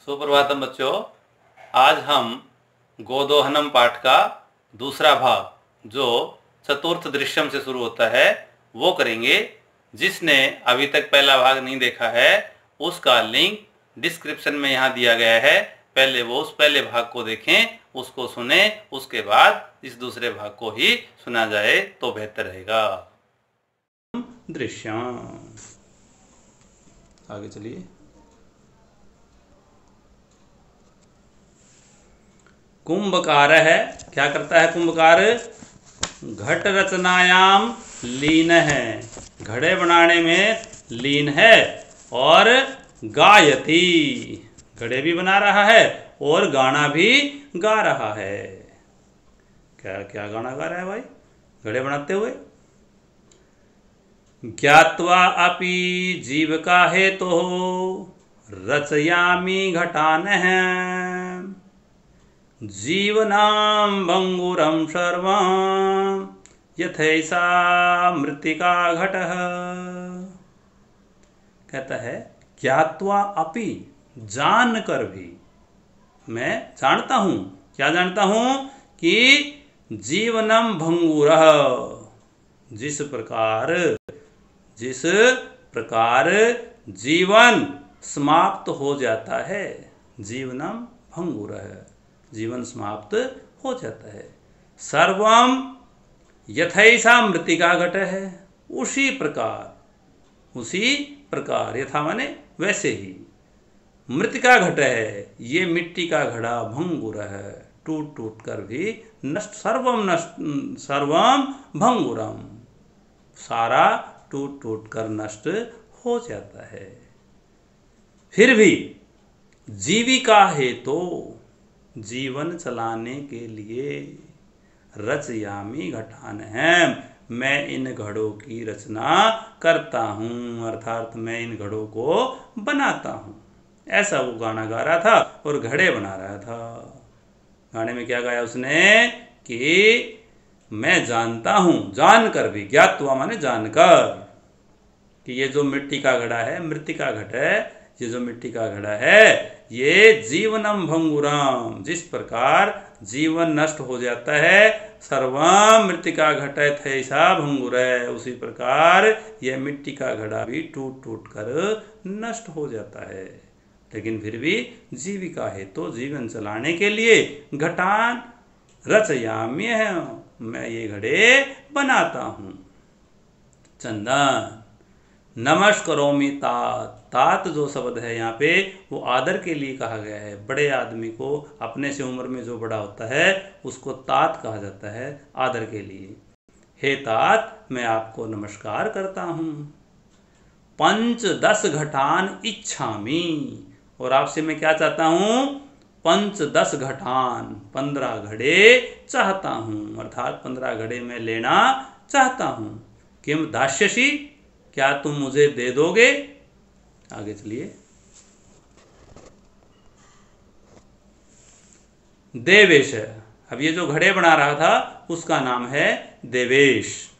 सुप्रभातम बच्चों, आज हम गोदोहनम पाठ का दूसरा भाग जो चतुर्थ दृश्यम से शुरू होता है वो करेंगे। जिसने अभी तक पहला भाग नहीं देखा है उसका लिंक डिस्क्रिप्शन में यहाँ दिया गया है। पहले वो उस पहले भाग को देखें, उसको सुने, उसके बाद इस दूसरे भाग को ही सुना जाए तो बेहतर रहेगा। दृश्यम, आगे चलिए। कुंभकार है, क्या करता है कुंभकार? घट रचनायाम लीन है, घड़े बनाने में लीन है। और गायति, घड़े भी बना रहा है और गाना भी गा रहा है। क्या क्या गाना गा रहा है भाई घड़े बनाते हुए? ज्ञात्वा अपि जीविका हेतु रचयामि घटानहम् जीवनां भंगुरं सर्वं यथैषा मृत्तिका घटः। कहता है ज्ञात्वा अपि, जानकर भी, मैं जानता हूं। क्या जानता हूं? कि जीवनम भंगुरः, जिस प्रकार जीवन समाप्त हो जाता है। जीवनम भंगुरः, जीवन समाप्त हो जाता है। सर्वम यथैषा मृत्तिका घट है, उसी प्रकार, यथा माने वैसे ही, मृत्तिका घट है, ये मिट्टी का घड़ा भंगुर है, टूट टूट कर भी नष्ट। सर्वम भंगुरम, सारा टूट टूट कर नष्ट हो जाता है। फिर भी जीविका हेतु, जीवन चलाने के लिए रचयामि घटानहम्, मैं इन घड़ों की रचना करता हूँ, अर्थात मैं इन घड़ों को बनाता हूँ। ऐसा वो गाना गा रहा था और घड़े बना रहा था। गाने में क्या गाया उसने? कि मैं जानता हूँ, जानकर भी, ज्ञात्वा माने जानकर, कि ये जो मिट्टी का घड़ा है, मृत्तिका घट है, ये जो मिट्टी का घड़ा है, ये जीवनम भंगुरम, जिस प्रकार जीवन नष्ट हो जाता है, सर्वम मृत्तिका घटैत ऐसा भंगुर है, उसी प्रकार यह मिट्टी का घड़ा भी टूट टूट कर नष्ट हो जाता है। लेकिन फिर भी जीविका है तो जीवन चलाने के लिए घटान रचयामि है, मैं ये घड़े बनाता हूँ। चंदन, नमस्करोमि तात, तात जो शब्द है यहाँ पे वो आदर के लिए कहा गया है। बड़े आदमी को, अपने से उम्र में जो बड़ा होता है उसको तात कहा जाता है, आदर के लिए। हे तात, मैं आपको नमस्कार करता हूँ। 5-10 घटान इच्छामि, और आपसे मैं क्या चाहता हूँ? 5-10 घटान, 15 घड़े चाहता हूँ, अर्थात 15 घड़े मैं लेना चाहता हूँ। किम दास्यसि, क्या तुम मुझे दे दोगे? आगे चलिए। देवेश, अब ये जो घड़े बना रहा था उसका नाम है देवेश।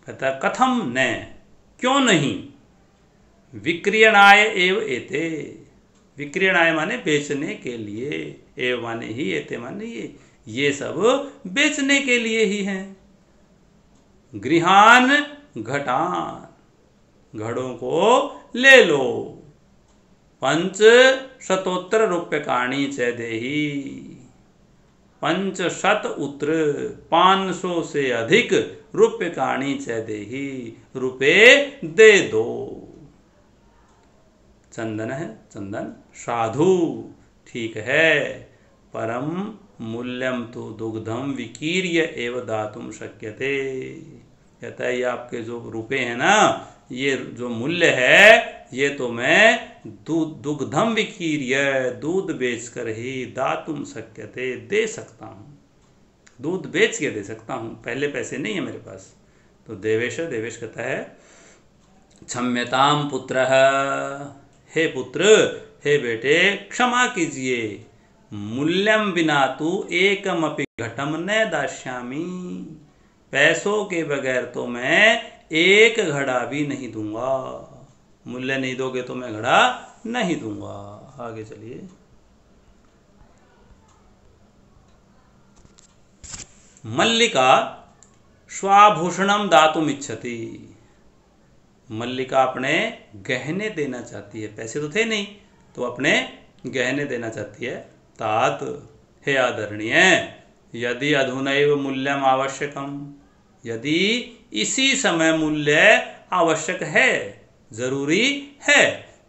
कहता कथम न, क्यों नहीं? विक्रयणाय एव एते, विक्रयणाय माने बेचने के लिए, एव माने ही, एते माने ये सब बेचने के लिए ही हैं। गृहान घटान, घड़ों को ले लो। 500 रूप्यकाणि च देहि, 500 उत्तर, 500 से अधिक रूप्यकाणि च देहि, रुपए दे दो। चंदन है, चंदन, साधु, ठीक है, परम मूल्यम तो दुग्धम विकीर्य एव दातुम शक्यते। कहता है ये आपके जो रुपए हैं ना, ये जो मूल्य है, ये तो मैं दुग्धम विकीर्य, दूध बेचकर ही, दातुम शक्यते, दे सकता हूँ, दूध बेच के दे सकता हूँ, पहले पैसे नहीं है मेरे पास। तो देवेश, देवेश कहता है क्षम्यताम पुत्र, हे पुत्र, हे बेटे, क्षमा कीजिए। मूल्यम बिना तू एकमपि घटम न दास्यामि, पैसों के बगैर तो मैं एक घड़ा भी नहीं दूंगा। मूल्य नहीं दोगे तो मैं घड़ा नहीं दूंगा। आगे चलिए। मल्लिका स्वाभूषणम दातुम इच्छति। मल्लिका अपने गहने देना चाहती है, पैसे तो थे नहीं तो अपने गहने देना चाहती है। तात, हे आदरणीय, यदि अधुनैव मूल्यम आवश्यकम, यदि इसी समय मूल्य आवश्यक है, जरूरी है,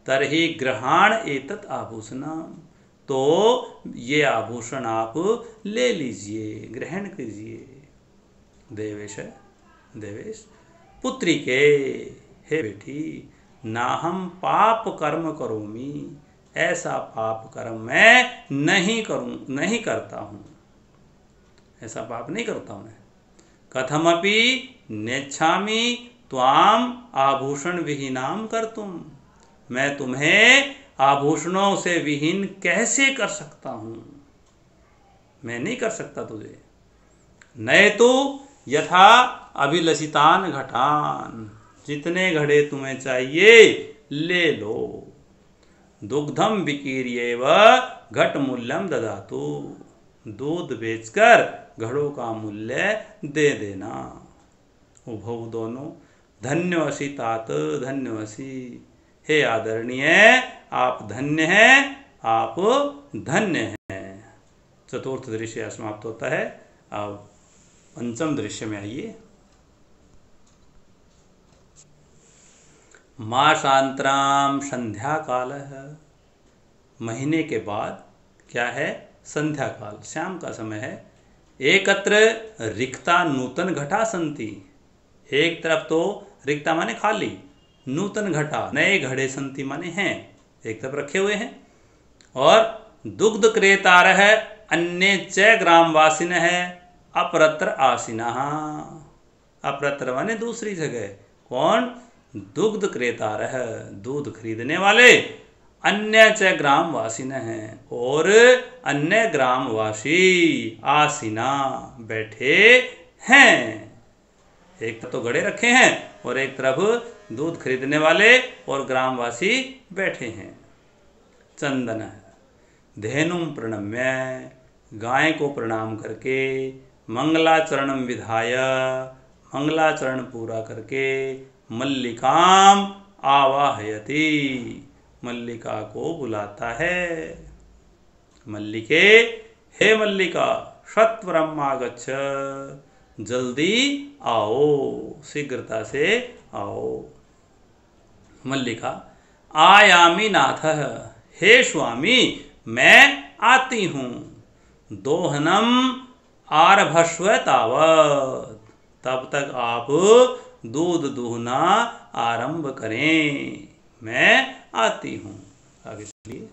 तरहि ग्रहण एतत् आभूषणम, तो ये आभूषण आप ले लीजिए, ग्रहण कीजिए। देवेश, देवेश, पुत्री के, हे बेटी, ना हम पाप कर्म करोमी, ऐसा पाप कर्म मैं नहीं करता हूँ, ऐसा पाप नहीं करता हूँ मैं। कथमपि नेच्छामि त्वाम आभूषण विहीनाम कर्तुम, मैं तुम्हें आभूषणों से विहीन कैसे कर सकता हूँ, मैं नहीं कर सकता तुझे। नए तो यथा अभिलषितान घटान, जितने घड़े तुम्हें चाहिए ले लो। दुग्धम विकीर्येव घट मूल्यम ददातु, दूध बेचकर घड़ों का मूल्य दे देना। उभौ दोनों, धन्यवसी तात धन्यवसी, हे आदरणीय आप धन्य हैं, आप धन्य हैं। चतुर्थ दृश्य समाप्त होता है। अब पंचम दृश्य में आइए। मासांतराम संध्या काल है, महीने के बाद क्या है, संध्या काल, शाम का समय है। एकत्र रिक्ता नूतन घटा संति, एक तरफ तो रिक्ता माने खाली, नूतन घटा नए घड़े संति माने हैं, एक तरफ रखे हुए हैं। और दुग्ध क्रेतार है अन्य च ग्रामवासिन है अपरत्र आसीना, अपरत्र माने दूसरी जगह। कौन? दुग्ध क्रेतार है, दूध खरीदने वाले। अन्य च ग्रामवासिन हैं, और अन्य ग्रामवासी आसीना बैठे हैं। एक तरफ तो घड़े रखे हैं और एक तरफ दूध खरीदने वाले और ग्रामवासी बैठे हैं। चंदन है, धेनुम प्रणम्य, गाय को प्रणाम करके, मंगलाचरणम विधाय, मंगलाचरण पूरा करके, मल्लिकाम आवाहयति, मल्लिका को बुलाता है। मल्लिके, हे मल्लिका, सत्वरम आगच्छ, जल्दी आओ, शीघ्रता से आओ। मल्लिका, आयामी नाथः, हे स्वामी मैं आती हूँ। दोहनम आरभस्व तावत, तब तक आप दूध दूहना आरंभ करें, मैं आती हूँ। आगे चलिए।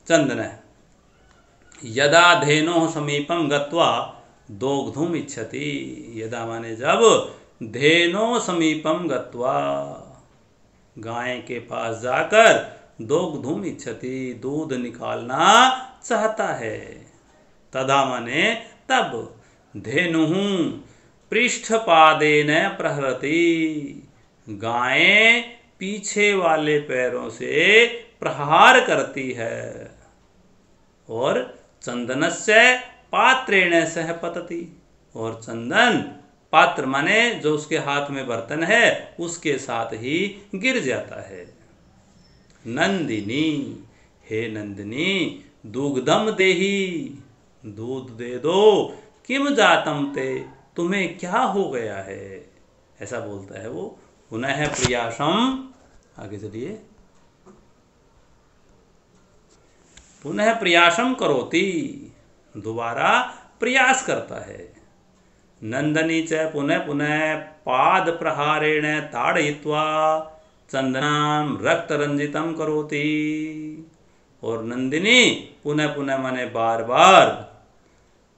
चंदन, यदा धेनो समीपम गत्वा दोग्धुम इच्छति, यदा माने जब, धेनो समीपम गत्वा, गाय के पास जाकर, दोग्धुम इच्छति, दूध निकालना चाहता है। तदा माने तब, धेनु पृष्ठपादेन प्रहरति, गाय पीछे वाले पैरों से प्रहार करती है। और चंदनस्य पात्रेण सह पतति, और चंदन पात्र माने जो उसके हाथ में बर्तन है उसके साथ ही गिर जाता है। नंदिनी, हे नंदिनी, दुग्धम देहि, दूध दे दो। किम जातम ते, तुम्हें क्या हो गया है, ऐसा बोलता है वो। पुनः प्रयासम, आगे चलिए। पुनः प्रयासम करोति, दोबारा प्रयास करता है। नंदनी च पुनः पुनः पाद प्रहारेण ताड़यित्वा चंदनाम रक्त रंजितम करोति, और नंदिनी पुनः पुनः माने बार बार,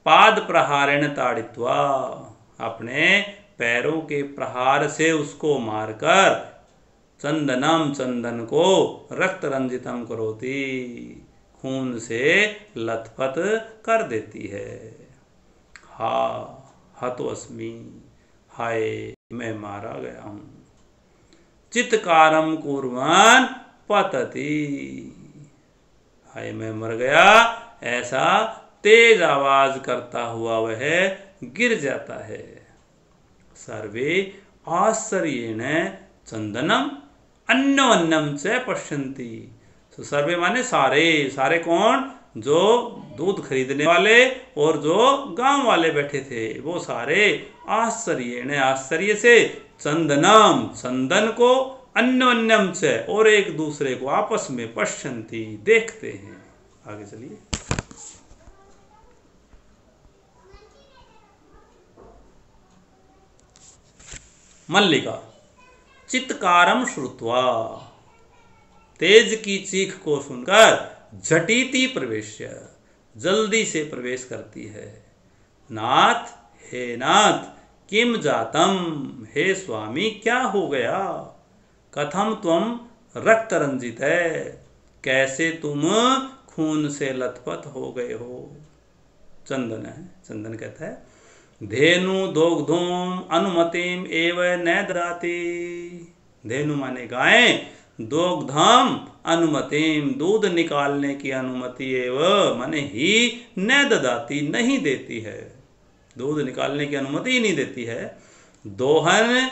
पाद प्रहारेण ताड़ित्वा, अपने पैरों के प्रहार से उसको मारकर, चंदनम, चंदन को, रक्त रंजितम करोति, खून से लथपथ कर देती है। हा हतोस्मि, हाय मैं मारा गया हूँ। चित्कारम कुर्वन् पतति। हाय मैं मर गया, ऐसा तेज आवाज करता हुआ वह गिर जाता है। सर्वे आश्चर्येण चंदनम अन्योन्यम च पश्यन्ति। तो सर्वे माने सारे, सारे कौन? जो दूध खरीदने वाले और जो गांव वाले बैठे थे, वो सारे आश्चर्येण, आश्चर्य से, चंदनम, चंदन को, अन्योन्यम च, और एक दूसरे को आपस में, पश्यन्ति, देखते हैं। आगे चलिए। मल्लिका चित्कारम श्रुत्वा, तेज की चीख को सुनकर झटीति प्रवेश्य, जल्दी से प्रवेश करती है। नाथ, हे नाथ, किम जातम, हे स्वामी क्या हो गया? कथम त्वम रक्त रंजित है, कैसे तुम खून से लथपथ हो गए हो? चंदन है, चंदन कहता है धेनु दोग्धोम अनुमतिम एव न ददाति। धेनु माने गाय, दोग्धम अनुमतिम, दूध निकालने की अनुमति, एव माने ही, न ददाति, नहीं देती है, दूध निकालने की अनुमति ही नहीं देती है। दोहन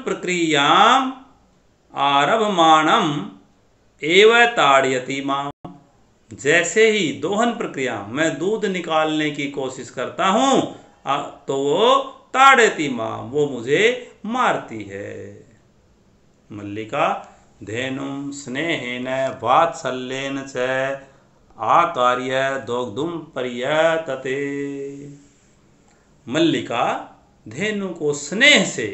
प्रक्रियाम आरभमाणम एव ताड़यति माम। जैसे ही दोहन प्रक्रिया, मैं दूध निकालने की कोशिश करता हूं, तो वो ताड़यति माम, वो मुझे मारती है। मल्लिका धेनुम स्नेहेन वात्सल्येन च आकार्य दोग्धुम पर्यतते। मल्लिका धेनु को स्नेह से,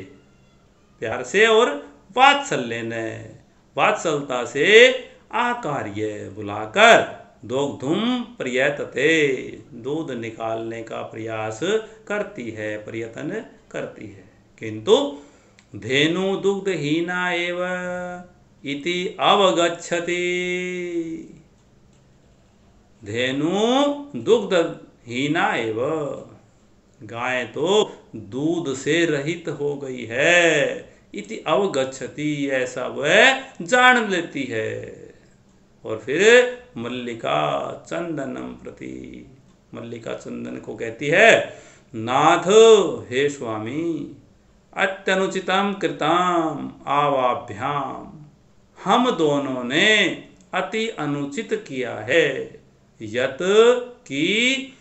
प्यार से और वात्सल्येन, वात्सलता से, आकार्य बुलाकर, दोग्धुम पर्यतते, दूध निकालने का प्रयास करती है, प्रयत्न करती है। किंतु धेनु दुग्धहीना एव इति अवगच्छति। धेनु दुग्धहीना एव, गाय तो दूध से रहित हो गई है, इति अवगच्छति, ऐसा वह जान लेती है। और फिर मल्लिका चंदनम प्रति, मल्लिका चंदन को कहती है, नाथ, हे स्वामी, अत्यनुचितम कृताम आवाभ्याम, हम दोनों ने अति अनुचित किया है। यत की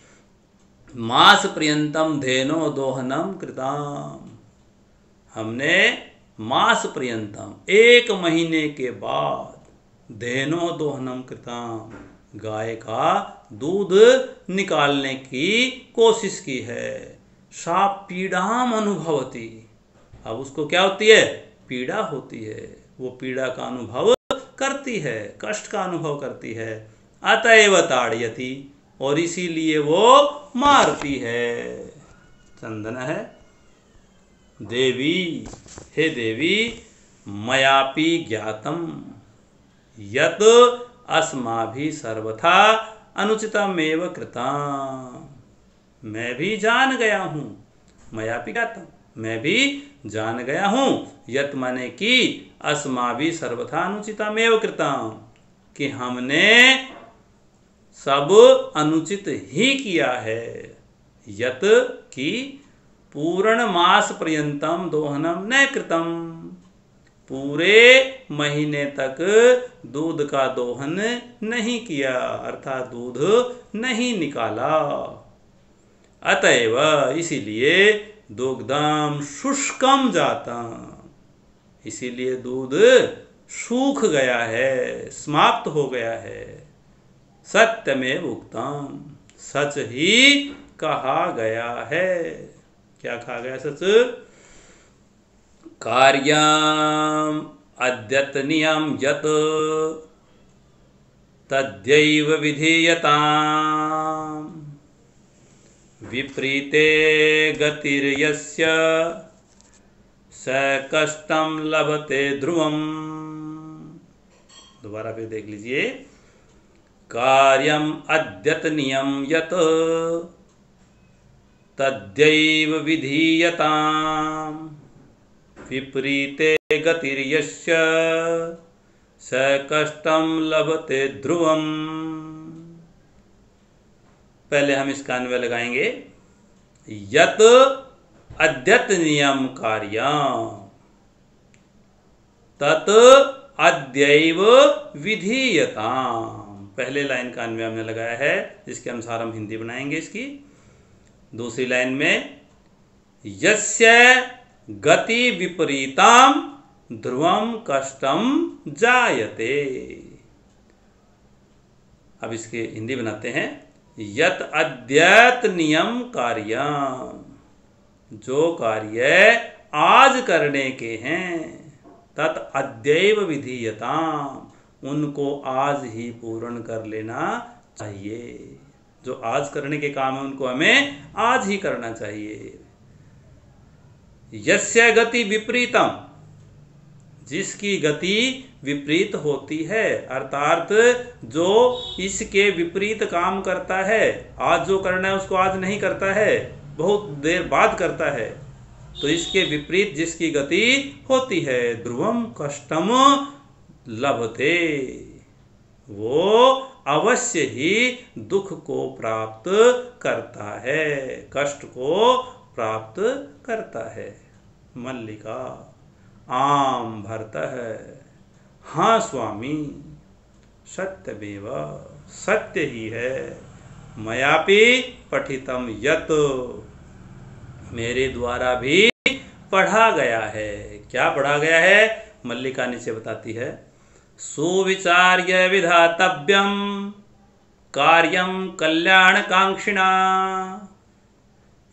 मास पर्यंतम धेनो दोहनम कृताम, हमने मास पर्यंतम, 1 महीने के बाद, धेनो दोहनम कृताम, गाय का दूध निकालने की कोशिश की है। सा पीड़ाम अनुभवती, अब उसको क्या होती है? पीड़ा होती है, वो पीड़ा का अनुभव करती है, कष्ट का अनुभव करती है। अतएव ताड़यति, और इसीलिए वो मारती है। चंदन है, देवी, हे देवी, मयापि ज्ञातम यत अस्माभि सर्वथा अनुचितमेव कृताम। मैं भी जान गया हूँ, मयापि ज्ञातम, मैं भी जान गया हूँ, यत माने कि, अस्माभि सर्वथा अनुचितमेव कृताम, कि हमने सब अनुचित ही किया है। यत कि पूर्ण मास पर्यंतम दोहनम न कृतम, पूरे महीने तक दूध का दोहन नहीं किया, अर्थात दूध नहीं निकाला। अतएव, इसीलिए, दुग्धम शुष्कम जाता, इसीलिए दूध सूख गया है, समाप्त हो गया है। सत्यमेव उक्तम, सच ही कहा गया है। क्या कहा गया सच? कार्यम अद्यतनियम यत तद्यैव विधीयताम, विपरीते गतिर्यस्य स कष्टम लभते ध्रुवम। दोबारा फिर देख लीजिए। कार्यम अद्यतनियम यत तद्यैव विधीयताम् विपरीते गतिर्यस्य स कष्टं लभते ध्रुवम्। पहले हम इसका अन्वय लगाएंगे। यत अद्यत नियम कार्यम् तत् अद्यैव विधीयताम्। पहले लाइन का अन्वय हमने लगाया है, जिसके अनुसार हम हिंदी बनाएंगे इसकी। दूसरी लाइन में यस्य गति विपरीताम ध्रुवम कष्टम जायते। अब इसके हिंदी बनाते हैं। यत अद्यत नियम कार्यम, जो कार्य आज करने के हैं, तत् अद्यैव विधीयताम, उनको आज ही पूर्ण कर लेना चाहिए। जो आज करने के काम है उनको हमें आज ही करना चाहिए। यस्य गति विपरीतम, जिसकी गति विपरीत होती है, अर्थात जो इसके विपरीत काम करता है, आज जो करना है उसको आज नहीं करता है, बहुत देर बाद करता है, तो इसके विपरीत जिसकी गति होती है, ध्रुवम कष्टम लभते, वो अवश्य ही दुख को प्राप्त करता है, कष्ट को प्राप्त करता है। मल्लिका आम भरतः हाँ स्वामी सत्यमेव, सत्य ही है। मयापि पठितम यत, मेरे द्वारा भी पढ़ा गया है। क्या पढ़ा गया है? मल्लिका नीचे बताती है। सुविचार्य विधातव्यम कार्यम कल्याणकांक्षिणा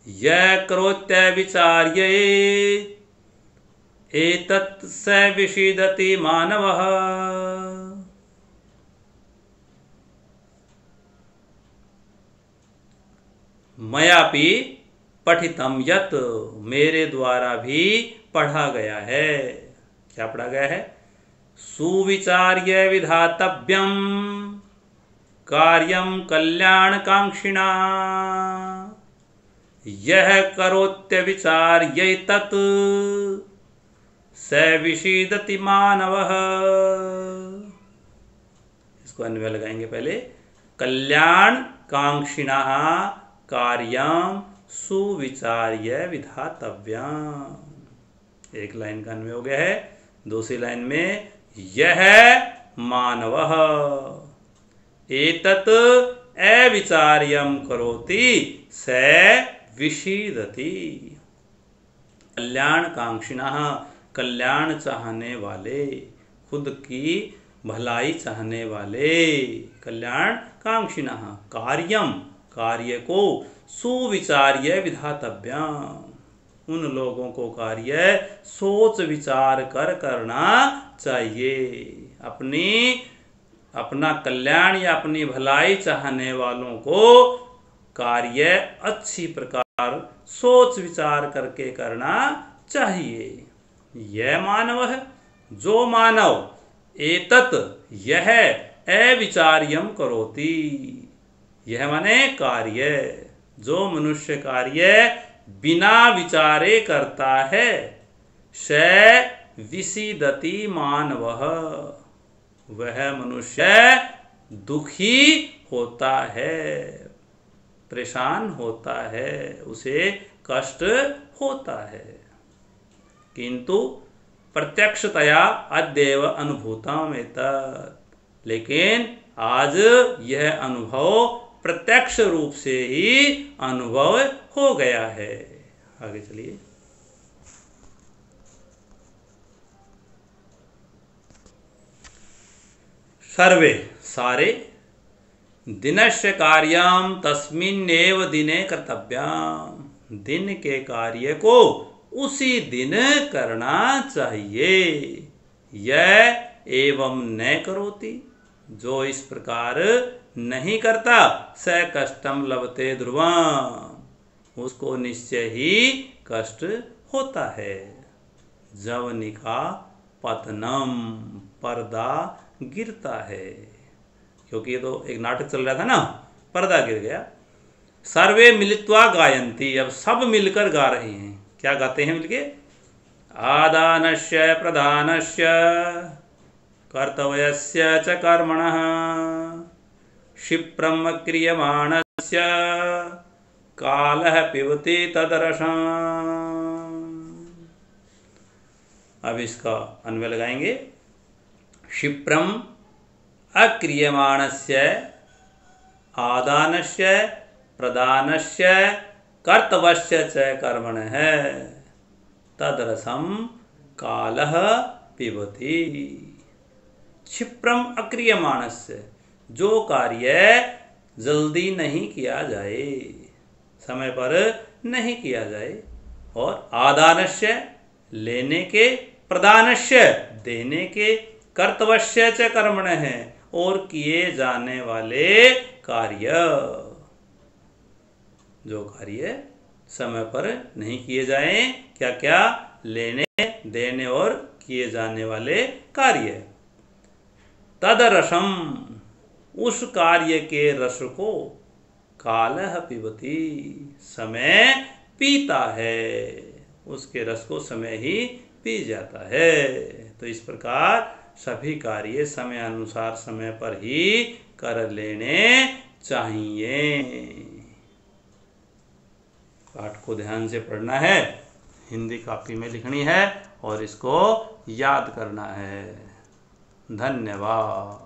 यः करोत्य विचार्य एतत् स विषीदति मानवः। मयापि पठितम यत्, मेरे द्वारा भी पढ़ा गया है। क्या पढ़ा गया है? सुविचार्य विधातव्यम कार्यम कल्याणकांक्षिणा यः करोत्य विचार्य तत् स विषीदति मानवः। इसको अन्वय लगाएंगे पहले। कल्याणकांक्षिणा कार्यम सुविचार्य विधातव्यम। एक लाइन का अन्वय हो गया है। दूसरी लाइन में यह मानवः एतत् अविचार्यं करोति स विषीदति। कल्याणकांक्षिणः, कल्याण चाहने वाले, खुद की भलाई चाहने वाले, कल्याणकांक्षिणः कार्यम, कार्य को, सुविचार्य विधातव्यम, उन लोगों को कार्य सोच विचार कर करना चाहिए। अपना कल्याण या अपनी भलाई चाहने वालों को कार्य अच्छी प्रकार सोच विचार करके करना चाहिए। यह मानव है, जो मानव एतत्, यह अविचार्यम करोति, यह माने कार्य, जो मनुष्य कार्य बिना विचारे करता है, स विषीदति मानवः, वह मनुष्य दुखी होता है, परेशान होता है, उसे कष्ट होता है। किंतु प्रत्यक्षतया अद्यैव अनुभूतम् एतत्, लेकिन आज यह अनुभव प्रत्यक्ष रूप से ही अनुभव हो गया है। आगे चलिए। सर्वे, सारे, दिनस्य कार्यं तस्मिन्नेव दिने कर्तव्यम्, दिन के कार्य को उसी दिन करना चाहिए। यह एवं न करोति, जो इस प्रकार नहीं करता, स कष्टम लभते ध्रुवम्, उसको निश्चय ही कष्ट होता है। जवनिका पतनम, पर्दा गिरता है, क्योंकि ये तो एक नाटक चल रहा था ना, पर्दा गिर गया। सर्वे मिलित्वा गायन्ति, अब सब मिलकर गा रहे हैं। क्या गाते हैं मिलके? आदानस्य प्रधानस्य कर्तव्यस्य च कर्मणः क्षिप्रम् क्रियमाणस्य कालः पिबति तदरसम्। अब इसका अन्वय लगाएंगे। क्षिप्रम् अक्रियमाणस्य आदानस्य प्रदानस्य कर्तव्यस्य च कर्मणः तदरसम् कालः पिबति। क्षिप्रम् अक्रियमाणस्य, जो कार्य जल्दी नहीं किया जाए, समय पर नहीं किया जाए, और आदानस्य लेने के, प्रदानस्य देने के, कर्तव्यस्य च कर्मणः और किए जाने वाले कार्य, जो कार्य समय पर नहीं किए जाएं, क्या क्या? लेने, देने और किए जाने वाले कार्य। तदरसम, उस कार्य के रस को, कालः पिबति, समय पीता है, उसके रस को समय ही पी जाता है। तो इस प्रकार सभी कार्य समय अनुसार समय पर ही कर लेने चाहिए। पाठ को ध्यान से पढ़ना है, हिंदी कॉपी में लिखनी है और इसको याद करना है। धन्यवाद।